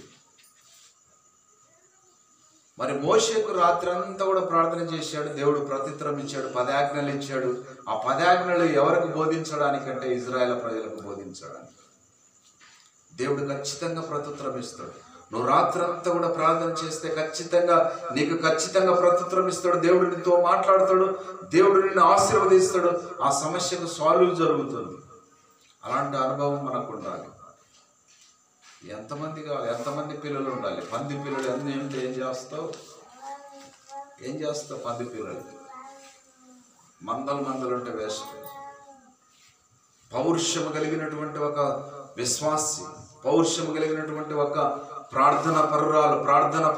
మరి మోషేకు రాత్రి అంతా కూడా ప్రార్థన చేశాడు. దేవుడు ప్రత్యుత్తరం ఇచ్చాడు, 10 ఆజ్ఞలు ఇచ్చాడు. ఆ 10 ఆజ్ఞలు ఎవరికి బోధించడానికంటే ఇజ్రాయేల్ ప్రజలకు బోధించడానికి. దేవుడు ఖచ్చితంగా ప్రత్యుత్తరం ఇస్తాడు. నువ్వు రాత్రంతా కూడా ప్రార్థన చేస్తే నీకు ఖచ్చితంగా ప్రత్యుత్తరం ఇస్తాడు. దేవుడు నీతో మాట్లాడతాడు, దేవుడు నిన్ను ఆశీర్వదిస్తాడు, ఆ సమస్యకు సాల్వ్ జరుగుతుంది. అలాంటి అనుభవం మనకు ఉండాలి. ఎంతమంది కావాలి? ఎంతమంది పిల్లలు ఉండాలి? 10 పిల్లలు అన్నీ ఉంటే ఏం చేస్తావు? పంది పిల్లలు మందలు ఉంటే వేస్ట్. పౌరుషము కలిగినటువంటి ఒక విశ్వాసి, పౌరుషము కలిగినటువంటి ఒక ప్రార్థన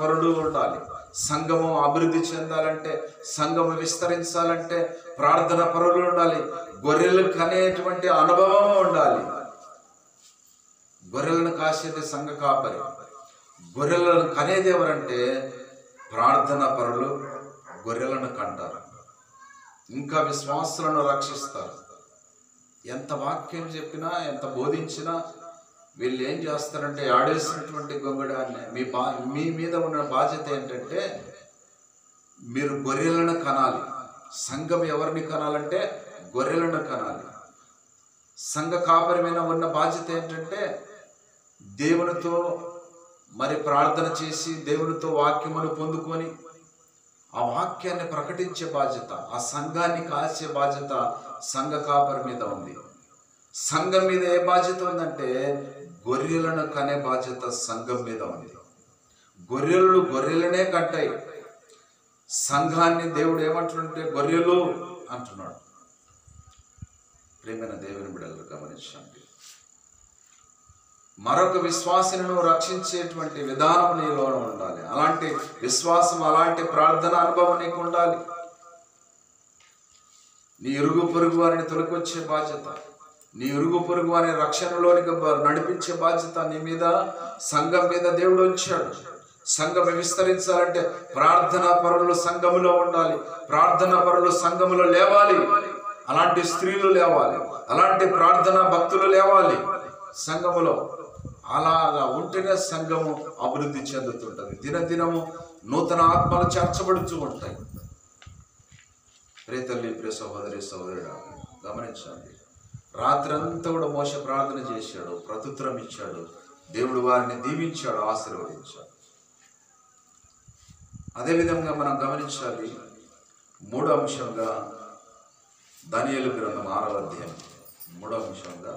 పరుడు ఉండాలి. సంఘము అభివృద్ధి చెందాలంటే, సంఘము విస్తరించాలంటే ప్రార్థన పరులు ఉండాలి. గొర్రెలు కనేటువంటి అనుభవం ఉండాలి. గొర్రెలను కాసేది సంఘ కాపరి. గొర్రెలను కనేది ఎవరంటే ప్రార్థన పరులు గొర్రెలను కంటారు, ఇంకా విశ్వాసులను రక్షిస్తారు. ఎంత వాక్యం చెప్పినా, ఎంత బోధించినా వీళ్ళు ఏం చేస్తారంటే ఆడేసినటువంటి గొంగడాన్ని. మీ మీద ఉన్న బాధ్యత ఏంటంటే మీరు గొర్రెలను కనాలి. సంఘం ఎవరిని కనాలంటే గొర్రెలను కనాలి. సంఘ కాపరి మీద ఉన్న బాధ్యత ఏంటంటే దేవునితో మరి ప్రార్థన చేసి, దేవునితో వాక్యమును పొందుకొని ఆ వాక్యాన్ని ప్రకటించే బాధ్యత, ఆ సంఘాన్ని కాసే బాధ్యత సంఘ కాపరి మీద ఉంది. సంఘం మీద ఏ బాధ్యత ఉందంటే గొర్రెలను కనే బాధ్యత సంఘం మీద ఉంది. గొర్రెలనే కంటాయి. సంఘాన్ని దేవుడు ఏమంటుంటే గొర్రెలు అంటున్నాడు. ప్రేమైన దేవుని బిడ్డలు గమనించండి. మరొక విశ్వాసిని రక్షించేటువంటి విధానం నీలో ఉండాలి. అలాంటి విశ్వాసం, అలాంటి ప్రార్థన అనుభవం నీకు ఉండాలి. నీ ఇరుగు పొరుగు వారిని తొలకొచ్చే బాధ్యత, నీ ఇరుగు పొరుగు వారిని రక్షణలోనికి నడిపించే బాధ్యత నీ మీద, సంఘం మీద దేవుడు ఉంచాడు. సంఘం విస్తరించాలంటే ప్రార్థనా పరులు సంఘములో ఉండాలి. ప్రార్థనా పరులు సంఘములో లేవాలి. అలాంటి స్త్రీలు లేవాలి, అలాంటి ప్రార్థనా భక్తులు లేవాలి సంఘములో. అలాగా ఉంటేనే సంఘము అభివృద్ధి చెందుతుంటుంది. దినదినము నూతన ఆత్మలు చేర్చబడుతూ ఉంటాయి. ప్రియ తల్లి, ప్రియ సహోదరి సహోదరుడు గమనించండి. రాత్రి అంతా కూడా మోషే ప్రార్థన చేశాడు, ప్రత్యుత్తరం ఇచ్చాడు. దేవుడు వారిని దీవించాడు, ఆశీర్వదించాడు. అదేవిధంగా మనం గమనించాలి. 3వ అంశంగా దానియేలు గ్రంథం 6వ అధ్యాయం 3వ అంశంగా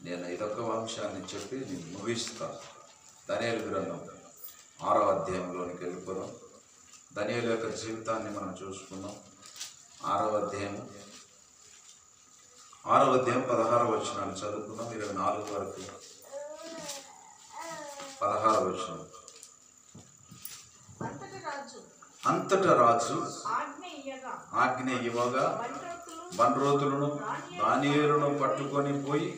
నేను ఇదొక అంశాన్ని చెప్పి నేను ముగిస్తాను. దానియేలు గ్రంథం 6వ అధ్యాయంలోనికి వెళ్ళిపోదాం. దానియేలు యొక్క జీవితాన్ని మనం చూసుకున్నాం. 6వ అధ్యాయం 16వ వచనాన్ని చదువుకున్నాం. 24 వరకు 16వ వచనం. అంతటా రాజు ఆజ్ఞ ఇవ్వగా బండ్రోతులను దానియేలును పట్టుకొని పోయి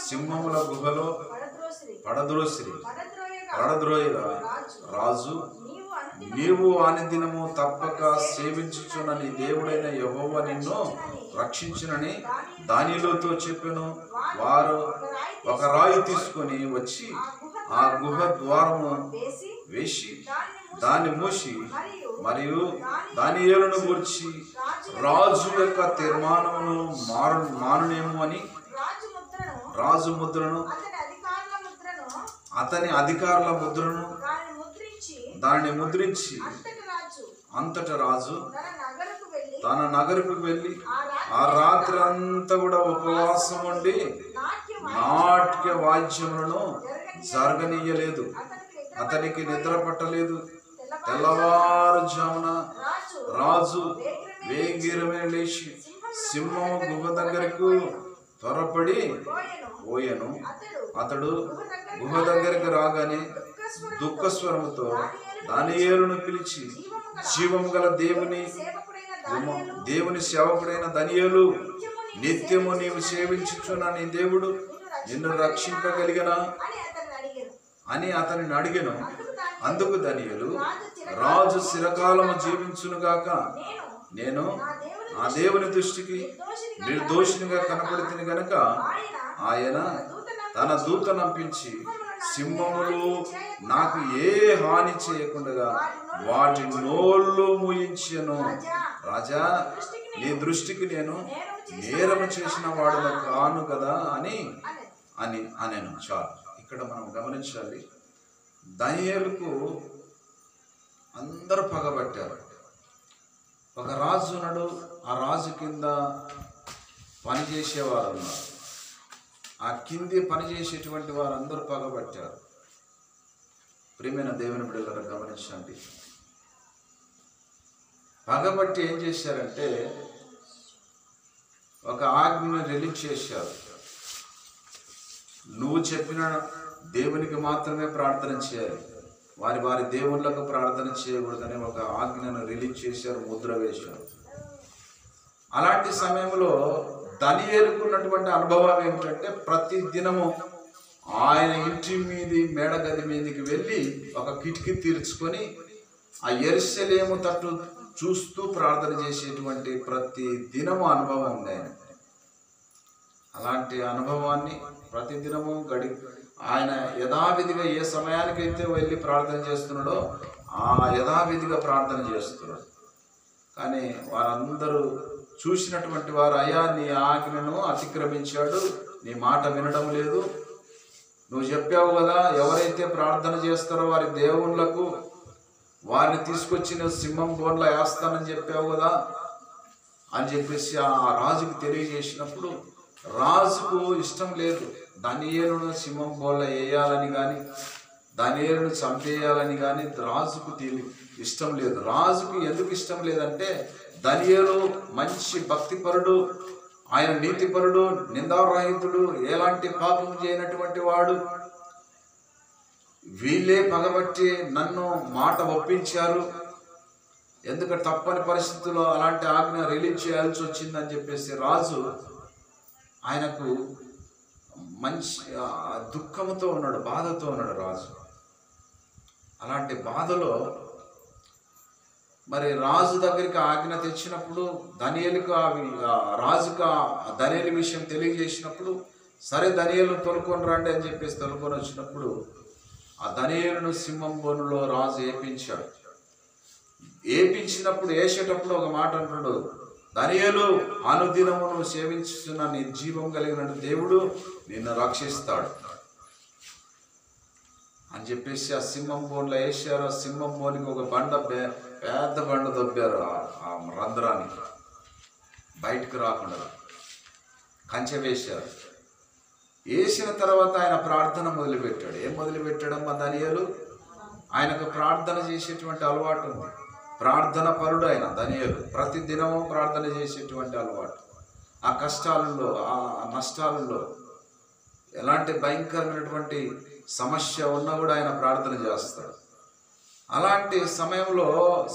సింహముల గుహలో పడద్రోయగా రాజు, నీవు అనుదినము తప్పక సేవించుచున్న నీ దేవుడైన యెహోవా నిన్ను రక్షించునని దానియేలుతో చెప్పెను. వారు ఒక రాయి తీసుకొని వచ్చి ఆ గుహ ద్వారము వేసి దాన్ని మూసి, మరియు దానియేలును గూర్చి రాజు యొక్క తీర్మానమును మానునేమో అని రాజు ముద్రను, అతని అధికారుల ముద్రను దాన్ని ముద్రించి అంతటా రాజు తన నగరుకు వెళ్ళి ఆ రాత్రి అంతా కూడా ఉపవాసం ఉండి నాట్య వాద్యములను జరగనీయలేదు. అతనికి నిద్ర పట్టలేదు. తెల్లవారుజామున రాజు వేగిరమే లేచి సింహము గుహ దగ్గరకు త్వరపడి పోయెను. అతడు గుహ దగ్గరకు రాగానే దుఃఖస్వరముతో దానియేలును పిలిచి, జీవము గల దేవుని సేవకుడైన దానియేలు, నిత్యము నీవు సేవించుచున్న నీ దేవుడు నిన్ను రక్షింపగలిగనా అని అతనిని అడిగెను. అందుకు దానియేలు, రాజు చిరకాలము జీవించునుగాక, నేను ఆ దేవుని దృష్టికి నిర్దోషినిగా కనపడితిని గనుక ఆయన తన దూత నంపించి సింహములు నాకు ఏ హాని చేయకుండా వాటి నోళ్ళు మూయించెను. రాజా, నీ దృష్టికి నేను నేరము చేసిన వాడును కాను కదా అని అనేను. చాలు. ఇక్కడ మనం గమనించాలి, దానియేలుకు అందరూ పగబట్టారు. ఒక రాజు ఉన్నాడు, ఆ రాజు కింద పనిచేసేవారు ఉన్నారు. ఆ కింది పనిచేసేటువంటి వారందరూ పగబట్టారు. ప్రియమైన దేవుని బిడ్డలారా గమనించండి, పగబట్టి ఏం చేశారంటే ఒక ఆజ్ఞను రిలీజ్ చేశారు. నువ్వు చెప్పిన దేవునికి మాత్రమే ప్రార్థన చేయాలి, వారి వారి దేవుళ్ళకు ప్రార్థన చేయకూడదని ఒక ఆజ్ఞను రిలీజ్ చేశారు, ముద్ర వేశారు. అలాంటి సమయంలో దానియేలుకున్నటువంటి అనుభవం ఏమిటంటే, ప్రతి దినము ఆయన ఇంటి మీది మేడగది మీదకి వెళ్ళి ఒక కిటికీ తీర్చుకొని ఆ యెరూషలేము తట్టు చూస్తూ ప్రార్థన చేసేటువంటి ప్రతి దినము అనుభవం ఉంది ఆయన. అలాంటి అనుభవాన్ని ప్రతి దినము ఆయన యథావిధిగా ఏ సమయానికైతే వెళ్ళి ప్రార్థన చేస్తున్నాడో ఆ యథావిధిగా ప్రార్థన చేస్తున్నాడు. కానీ వారందరూ చూసినటువంటి వారు, అయ్యా నీ ఆజ్ఞను అతిక్రమించాడు, నీ మాట వినడం లేదు, నువ్వు చెప్పావు కదా ఎవరైతే ప్రార్థన చేస్తారో వారి దేవుళ్ళకు వారిని తీసుకొచ్చి నువ్వు సింహం బోన్లో వేస్తానని చెప్పావు కదా అని చెప్పేసి ఆ రాజుకు తెలియజేసినప్పుడు, రాజుకు ఇష్టం లేదు దానియేలును సింహం బోన్లో వేయాలని కానీ దానియేలును చంపేయాలని కానీ రాజుకు ఇష్టం లేదు. రాజుకు ఎందుకు ఇష్టం లేదంటే, దానియేలు మంచి భక్తిపరుడు, ఆయన నీతిపరుడు, నిందారహితుడు, ఎలాంటి పాపం చేయనటువంటి వాడు. వీళ్ళే పగబట్టి నన్ను మాట ఒప్పించారు, ఎందుకంటే తప్పని పరిస్థితుల్లో అలాంటి ఆజ్ఞ రిలీజ్ చేయాల్సి వచ్చిందని చెప్పేసి రాజు ఆయనకు మంచి దుఃఖంతో ఉన్నాడు, బాధతో ఉన్నాడు రాజు. అలాంటి బాధలో మరి రాజు దగ్గరికి ఆజ్ఞ తెచ్చినప్పుడు దానియేలుకు రాజుకు దానియేలు విషయం తెలియజేసినప్పుడు, సరే దానియేలును తొలుకొని రండి అని చెప్పేసి తొలుకొని వచ్చినప్పుడు ఆ దానియేలును సింహం బోనులో రాజు ఏపించాడు. ఏపించినప్పుడు వేసేటప్పుడు ఒక మాట అంటున్నాడు, దానియేలు అనుదినము నువ్వు సేవించుతున్న నీ జీవం కలిగిన దేవుడు నిన్ను రక్షిస్తాడు అని చెప్పేసి ఆ సింహం బోన్లో వేసారు. ఆ సింహం బోనికి ఒక పెద్ద బండ దొబ్బారు, ఆ రంధ్రానికి బయటకు రాకుండా కంచె వేశారు. వేసిన తర్వాత ఆయన ప్రార్థన మొదలుపెట్టాడు. ఏం మొదలుపెట్టాడమ్మా దానియేలు? ఆయనకు ప్రార్థన చేసేటువంటి అలవాటు ఉంది, ప్రార్థన పరుడు ఆయన దానియేలు. ప్రతి దినము ప్రార్థన చేసేటువంటి అలవాటు. ఆ కష్టాలలో ఆ నష్టాలలో ఎలాంటి భయంకరమైనటువంటి సమస్య ఉన్నా కూడా ఆయన ప్రార్థన చేస్తాడు. అలాంటి సమయంలో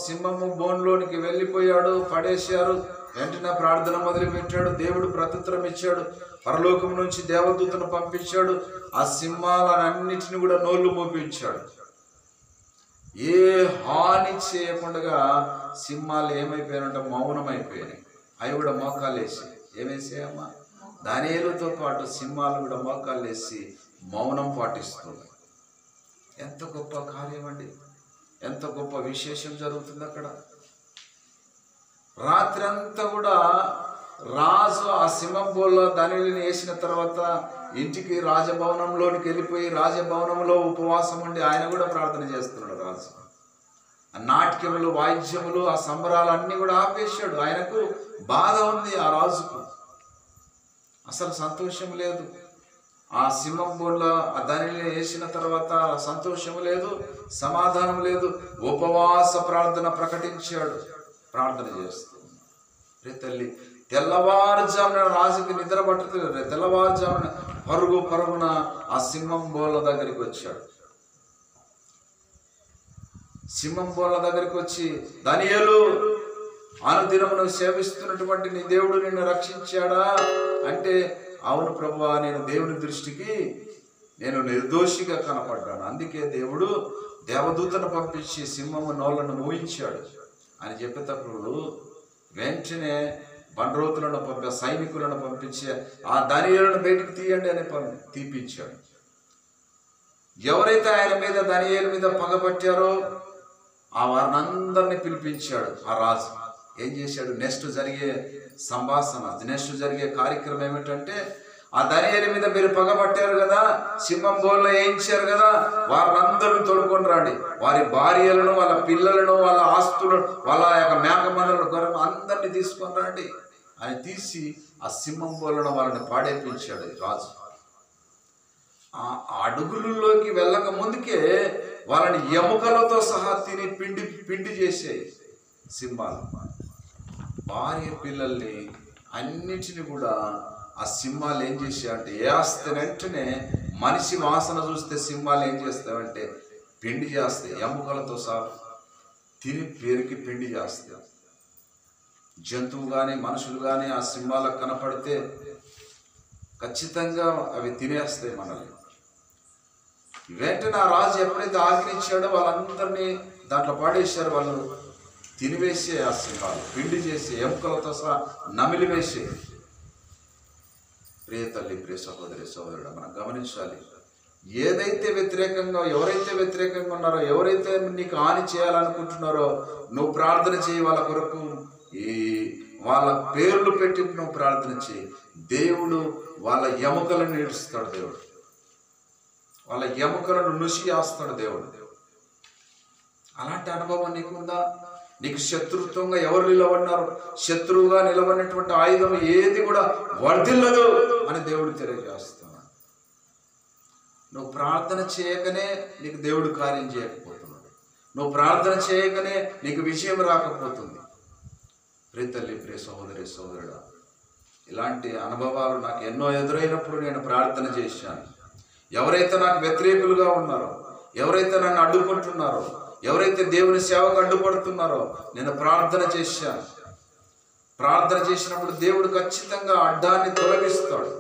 సింహము బోన్లోనికి వెళ్ళిపోయాడు, పడేశారు. వెంటనే ప్రార్థన మొదలుపెట్టాడు. దేవుడు ప్రత్యుత్తరం ఇచ్చాడు. పరలోకం నుంచి దేవదూతను పంపించాడు. ఆ సింహాలన్నిటిని కూడా నోళ్ళు మోపించాడు. ఏ హాని చేయకుండా సింహాలు ఏమైపోయాయంటే మౌనమైపోయాయి. అవి కూడా మోకాలేసి ఏమేసాయమ్మా? దానియేలుతో పాటు సింహాలు కూడా మోకాలేసి మౌనం పాటిస్తుంది. ఎంత గొప్ప కార్యం అండి! ఎంత గొప్ప విశేషం జరుగుతుంది అక్కడ. రాత్రి అంతా కూడా రాజు ఆ సింహం బోల్లో దానిని వేసిన తర్వాత ఇంటికి రాజభవనంలోనికి వెళ్ళిపోయి రాజభవనంలో ఉపవాసం ఉండి ఆయన కూడా ప్రార్థన చేస్తున్నాడు. రాజు ఆ నాట్యములు, వాయిద్యములు, ఆ సంబరాలన్నీ కూడా ఆపేశాడు. ఆయనకు బాధ ఉంది. ఆ రాజుకు అసలు సంతోషం లేదు. ఆ సింహం బోన్లో ఆ దానిని వేసిన తర్వాత సంతోషం లేదు, సమాధానం లేదు. ఉపవాస ప్రార్థన ప్రకటించాడు. ప్రార్థన చేస్తుంది. రే తల్లి, తెల్లవారుజామున రాజుకి నిద్ర పట్టలేదు. తెల్లవారుజామున పరుగున ఆ సింహం బోన్ల దగ్గరికి వచ్చాడు. సింహం బోన్ల దగ్గరికి వచ్చి, దానియేలు, అనుదినమును సేవిస్తున్నటువంటి నీ దేవుడు నిన్ను రక్షించాడా అంటే, అవును ప్రభువా, నేను దేవుని దృష్టికి నేను నిర్దోషిగా కనపడ్డాను, అందుకే దేవుడు దేవదూతను పంపించి సింహము నోళ్లను మూయించాడు అని చెప్పేటప్పుడు వెంటనే బండ్రోతులను సైనికులను పంపించి ఆ దానియేలును బయటికి తీయండి అని తీపించాడు. ఎవరైతే ఆయన మీద, దానియేలు మీద పగబట్టారో ఆ వారిని అందరినీ పిలిపించాడు. ఆ రాజు ఏం చేశాడు? నెక్స్ట్ జరిగే సంభాషణ, నెక్స్ట్ జరిగే కార్యక్రమం ఏమిటంటే, ఆ దానియేలు మీద మీరు పగబట్టారు కదా, సింహం బోన్లో వేయించారు కదా, వారినందరినీ తోడుకొని రండి. వారి భార్యలను, వాళ్ళ పిల్లలను, వాళ్ళ ఆస్తులను, వాళ్ళ యొక్క మేకమందలను, గొర్రెలను అందరినీ తీసుకొని రండి అని తీసి ఆ సింహం బోన్లను వాళ్ళని పాడేపించాడు రాజు. ఆ అడుగులలోకి వెళ్ళక ముందుకే వాళ్ళని ఎముకలతో సహా తిని పిండి చేసాయి సింహాలు. భార్య పిల్లల్ని అన్నిటిని కూడా ఆ సింహాలు ఏం చేసాయంటే, వేస్తే వెంటనే మనిషి వాసన చూస్తే సింహాలు ఏం చేస్తాయంటే పిండి చేస్తాయి. ఎముకలతో సహా తిని పేరుకి పిండి చేస్తాయి. జంతువు కానీ మనుషులు కానీ ఆ సింహాలకు కనపడితే ఖచ్చితంగా అవి తినేస్తాయి మనల్ని. వెంటనే ఆ రాజు ఎప్పుడైతే ఆజ్ఞించాడో వాళ్ళందరినీ దాంట్లో పాడేశారు. వాళ్ళు తినివేసే ఆ సింహాలు పిండి చేసి ఎముకలతో సహా నమిలి వేసే. ప్రియ తల్లి, ప్రియ సహోదరి, సహోదరుడు, మనం గమనించాలి. ఏదైతే వ్యతిరేకంగా, ఎవరైతే వ్యతిరేకంగా ఉన్నారో, ఎవరైతే నీకు హాని చేయాలనుకుంటున్నారో, నువ్వు ప్రార్థన చేయి. వాళ్ళ కొరకు వాళ్ళ పేర్లు పెట్టి నువ్వు ప్రార్థన చేయి. దేవుడు వాళ్ళ ఎముకలను ఈడుస్తాడు. దేవుడు వాళ్ళ ఎముకలను నుసి చేస్తాడు. దేవుడు అలాంటి అనుభవం నీకుందా? నీకు శత్రుత్వంగా ఎవరు నిలబడినారు? శత్రువుగా నిలబడినటువంటి ఆయుధం ఏది కూడా వర్ధిల్లదు అని దేవుడు తెలియజేస్తున్నాడు. నువ్వు ప్రార్థన చేయకనే నీకు దేవుడు కార్యం చేయకపోతున్నాడు. నువ్వు ప్రార్థన చేయకనే నీకు విజయం రాకపోతుంది. ప్రియ తల్లి, ప్రియ సహోదరి, సహోదరుడా, ఇలాంటి అనుభవాలు నాకు ఎన్నో ఎదురైనప్పుడు నేను ప్రార్థన చేశాను. ఎవరైతే నాకు వ్యతిరేకులుగా ఉన్నారో, ఎవరైతే నన్ను అడ్డుకుంటున్నారో, ఎవరైతే దేవుని సేవకు అడ్డుపడుతున్నారో, నేను ప్రార్థన చేశాను. ప్రార్థన చేసినప్పుడు దేవుడు ఖచ్చితంగా అడ్డాన్ని తొలగిస్తాడు,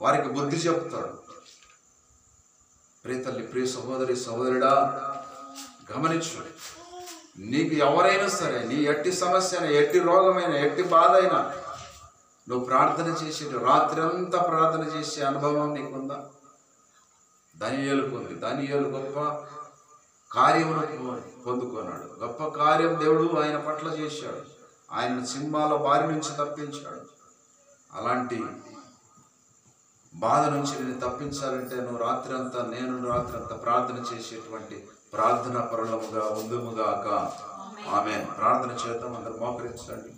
వారికి బుద్ధి చెప్తాడు. ప్రియ తల్లి, ప్రియ సహోదరి, సహోదరుడా, గమనించు. నీకు ఎవరైనా సరే, నీ ఎట్టి సమస్య అయినా, ఎట్టి రోగమైనా, ఎట్టి బాధ అయినా, నువ్వు ప్రార్థన చేసే రాత్రి అంతా ప్రార్థన చేసే అనుభవం నీకుందా? దానియేలుకు ఉంది. దానియేలు గొప్ప కార్యమును పొందుకున్నాడు. గొప్ప కార్యం దేవుడు ఆయన పట్ల చేశాడు. ఆయన సింహాల బారి నుంచి తప్పించాడు. అలాంటి బాధ నుంచి నేను తప్పించాలంటే నువ్వు రాత్రి అంతా, నేను రాత్రి అంతా ప్రార్థన చేసేటువంటి ప్రార్థనా పరులముగా ఉందుముగాక. ఆమేన్. ప్రార్థన చేద్దాం. అందరూ మోకరించండి.